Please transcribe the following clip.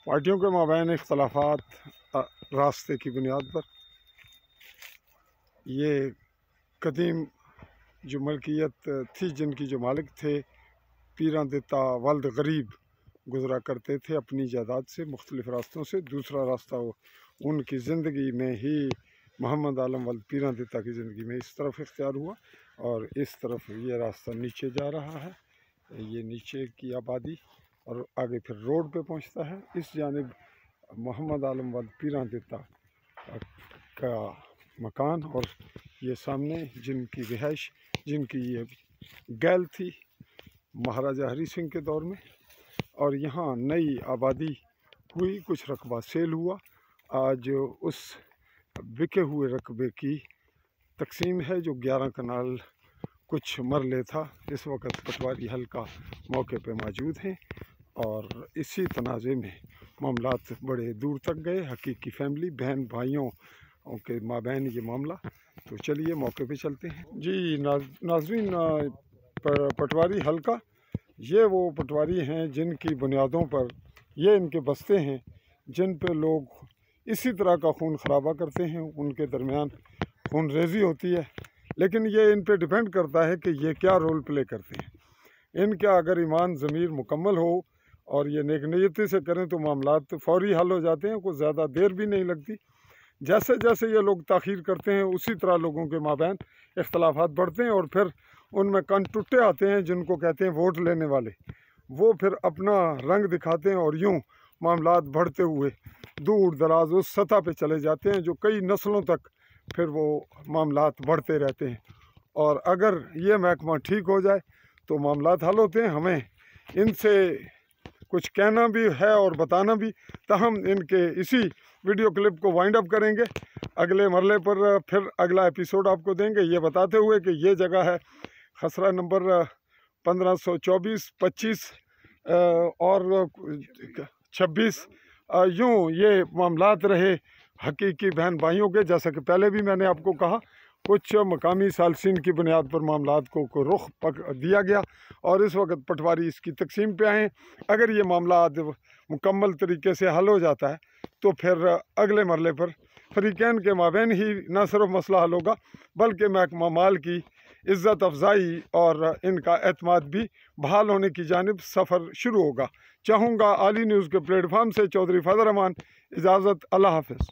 पार्टियों के माबैन इख्तलाफात रास्ते की बुनियाद पर ये कदीम जो मलकियत थी, जिनकी जो मालिक थे पीरां दिता वल्द गरीब गुज़रा करते थे अपनी जायदाद से मुख्तलिफ़ रास्तों से। दूसरा रास्ता उनकी ज़िंदगी में ही मोहम्मद आलम वल्द पीरां दिता की ज़िंदगी में इस तरफ इख्तियार हुआ और इस तरफ ये रास्ता नीचे जा रहा है। ये नीचे की आबादी और आगे फिर रोड पे पहुंचता है। इस जानिब मोहम्मद आलम वल्द पीरां दिता का मकान और ये सामने जिनकी रिहाइश, जिनकी ये गैल थी महाराजा हरी सिंह के दौर में, और यहाँ नई आबादी हुई, कुछ रकबा सेल हुआ। आज उस बिके हुए रकबे की तकसीम है जो 11 कनाल कुछ मरले था। इस वक्त पटवारी हल्का मौके पे मौजूद हैं और इसी तनाज़े में मामलात बड़े दूर तक गए। हकीकी फैमिली, बहन भाइयों के माबैन ये मामला। तो चलिए मौके पे चलते हैं। जी नाज़रीन, पटवारी हल्का ये वो पटवारी हैं जिनकी बुनियादों पर ये इनके बस्ते हैं, जिन पे लोग इसी तरह का खून खराबा करते हैं। उनके दरमियान खून रेज़ी होती है, लेकिन ये इन पे डिपेंड करता है कि ये क्या रोल प्ले करते हैं। इनका अगर ईमान ज़मीर मुकम्मल हो और ये नेक नीयती से करें तो मामलात तो फ़ौरी हल हो जाते हैं, कोई ज़्यादा देर भी नहीं लगती। जैसे जैसे ये लोग ताख़ीर करते हैं उसी तरह लोगों के माबैन इख्तलाफात बढ़ते हैं और फिर उनमें कनटुट्टे आते हैं, जिनको कहते हैं वोट लेने वाले। वो फिर अपना रंग दिखाते हैं और यूँ मामलात बढ़ते हुए दूर दराज उस सतह पे चले जाते हैं जो कई नस्लों तक फिर वो मामलात बढ़ते रहते हैं। और अगर ये महकमा ठीक हो जाए तो मामलात हल होते हैं। हमें इनसे कुछ कहना भी है और बताना भी, ताहम इनके इसी वीडियो क्लिप को वाइंड अप करेंगे। अगले मरले पर फिर अगला एपिसोड आपको देंगे, ये बताते हुए कि ये जगह है खसरा नंबर 1524, 25 और 26। यूँ ये मामलात रहे हकीकी बहन भाइयों के। जैसा कि पहले भी मैंने आपको कहा, कुछ मकामी सालसीन की बुनियाद पर मामलात को रुख दिया गया और इस वक्त पटवारी इसकी तकसीम पे आए। अगर ये मामला मुकम्मल तरीके से हल हो जाता है तो फिर अगले मरले पर फरीकैन के माबैन ही न सिर्फ मसला हल होगा बल्कि महकमा माल की इज़्ज़त अफजाई और इनका एतमाद भी बहाल होने की जानिब सफ़र शुरू होगा। चाहूँगा आली न्यूज़ के प्लेटफार्म से चौधरी फजल रहमान इजाज़त। अल्लाह हाफ़िज़।